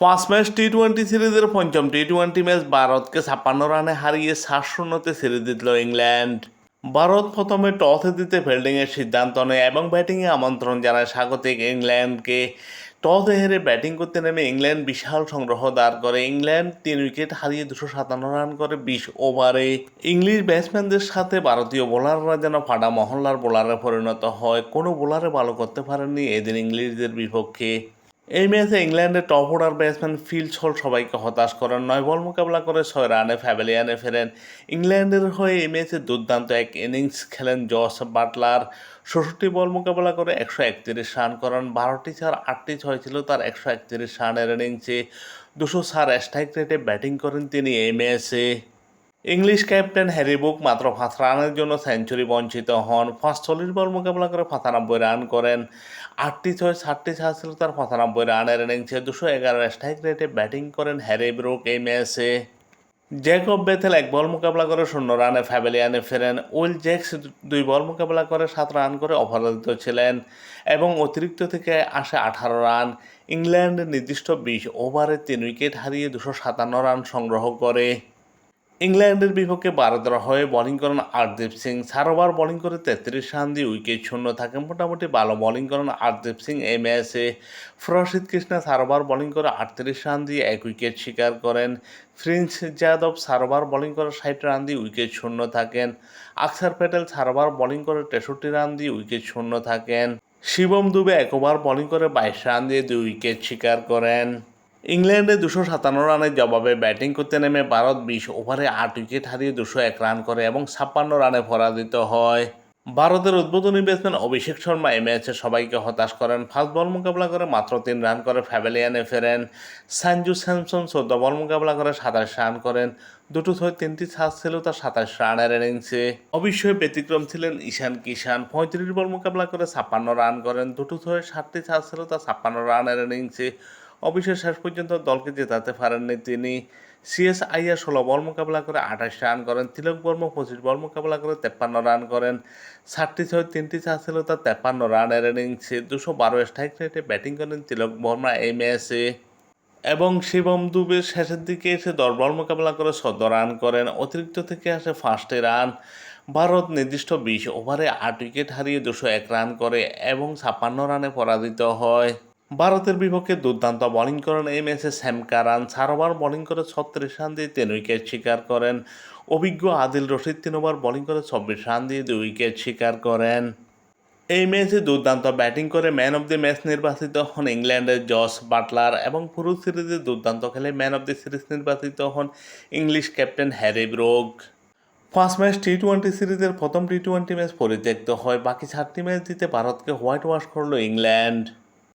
First match টি-20 সিরিজের পঞ্চম টি-20 ম্যাচ ভারতকে 56 রানে হারিয়ে 7-0 সিরিজ জিতল ইংল্যান্ড। ভারত প্রথমে টসে জিতে ফিল্ডিংয়ের সিদ্ধান্ত নেয় এবং ব্যাটিংয়ে আমন্ত্রণ জানায় স্বাগতিক ইংল্যান্ডকে। টসে হেরে ব্যাটিং করতে নেমে ইংল্যান্ড বিশাল সংগ্রহ দাঁড় করে। ইংল্যান্ড 3 উইকেট হারিয়ে 257 রান করে 20 ওভারে। ইংলিশ ব্যাটসম্যানদের সাথে ভারতীয় বোলাররা যেন ফাটা মহল্লার বোলারে পরিণত হয়। কোনো বোলারে ভালো করতে পারেননি এদিন ইংলিশদের বিপক্ষে। এই ম্যাচে ইংল্যান্ডের top order batsman Phil Salt সবাইকে হতাশ করেন। 9 বল মোকাবেলা করে 6 রানে প্যাভিলিয়নে ফেরেন। ইংল্যান্ডের হয়ে এই ম্যাচে দুর্দান্ত এক ইনিংস খেলেন জস বাটলার। 66 বল মোকাবেলা করে 131 রান করেন। 12টি 4 8টি 6 ছিল তার 131 রানের ইনিংসে। 204 স্ট্রাইক রেটে ব্যাটিং করেন তিনি এই ম্যাচে। ইংলিশ ক্যাপ্টেন হ্যারি ব্রুক মাত্র 5 রানের জন্য সেঞ্চুরি বঞ্চিত হন। 45 বল মোকাবেলা করে 95 রান করেন। 8টি 6 7টি 4 ছিল তার 95 রানের ইনিংসে। 211 স্ট্রাইক রেটে ব্যাটিং করেন হ্যারি ব্রুক এই ম্যাচে। জ্যাকব বেথেল 1 বল মোকাবেলা করে 0 রানে প্যাভিলিয়নে ফেরেন। উইল জ্যাক্স 2 বল মোকাবেলা করে 7 রান করে অপরাজিত ছিলেন এবং অতিরিক্ত থেকে আসে 18 রান। ইংল্যান্ড নির্দিষ্ট 20 ওভারে 3 উইকেট হারিয়ে 257 রান সংগ্রহ করে। ইংল্যান্ডের বিপক্ষে ভারতের হয়ে বোলিং করেন আরদীপ সিং। 4 ওভার বোলিং করে 33 রান দিয়ে উইকেট শূন্য থাকে। মোটামুটি ভালো বোলিং করেন আরদীপ সিং এই ম্যাচে। প্রসিদ্ধ কৃষ্ণা 4 ওভার বোলিং করে 38 রান দিয়ে 1 উইকেট শিকার করেন। প্রিন্স যাদব 4 ওভার বোলিং করে 60 রান দিয়ে উইকেট শূন্য থাকেন। অক্ষর প্যাটেল 4 ওভার বোলিং করে 63 রান দিয়ে উইকেট শূন্য থাকেন। শিবম দুবে 1 ওভার বোলিং করে 22 রান দিয়ে 2 উইকেট শিকার করেন। ইংল্যান্ডে 257 রানের জবাবে ব্যাটিং করতে নেমে ভারত 20 ওভারে 8 উইকেট হারিয়ে 201 রান করে এবং 56 রানে পরাজিত হয়। ভারতের উদ্বোধনী ব্যাটসম্যান অভিষেক শর্মা এই ম্যাচে সবাইকে হতাশ করেন। ফার্স্ট বল মোকাবেলা করে মাত্র 3 রান করে প্যাভিলিয়নে ফেরেন। সঞ্জু স্যামসন 14 বল মোকাবেলা করে 27 রান করেন। 2টো 6 3টি 4 ছিল তার 27 রানের ইনিংসে। অবশ্যই ব্যতিক্রম ছিলেন ঈশান কিষান। 35 বল মোকাবেলা করে 56 রান করেন। 2টো 6 7টি 4 ছিল তার 56 রানের ইনিংসে। অবশ্য শেষ পর্যন্ত দলকে জেতাতে পারেননি তিনি। সিএস আইয়ার 16 বল মোকাবেলা করে 28 রান করেন। তিলক বর্মা 25 বল মোকাবেলা করে 53 রান করেন। 7টি 6 3টি 4 ছিল তার 53 রানের ইনিংসে। 212 স্ট্রাইক রেটে ব্যাটিং করেন তিলক বর্মা এই ম্যাচে এবং শিবম দুবে শেষের দিকে এসে 10 বল মোকাবেলা করে 14 রান করেন। অতিরিক্ত থেকে আসে 5টি রান। ভারত নির্দিষ্ট 20 ওভারে 8 উইকেট হারিয়ে 201 রান করে এবং 56 রানে পরাজিত হয়। ভারতের বিপক্ষে দুর্দান্ত বোলিং করেন এই ম্যাচে স্যাম কারান। 4 ওভার বোলিং করে 36 রান দিয়ে 3 উইকেট শিকার করেন। অভিজ্ঞ আদিল রশিদ 3 ওভার বোলিং করে 24 রান দিয়ে 2 উইকেট শিকার করেন। এই ম্যাচে দুর্দান্ত ব্যাটিং করে ম্যান অব দ্য ম্যাচ নির্বাচিত হন ইংল্যান্ডের জস বাটলার এবং পুরো সিরিজে দুর্দান্ত খেলে ম্যান অব দ্য সিরিজ নির্বাচিত হন English captain Harry Brook. First match টি-20 সিরিজের প্রথম টি-20 ম্যাচ পরিত্যক্ত হয়। বাকি 4টি ম্যাচ জিতে ভারতকে হোয়াইট ওয়াশ করল ইংল্যান্ড।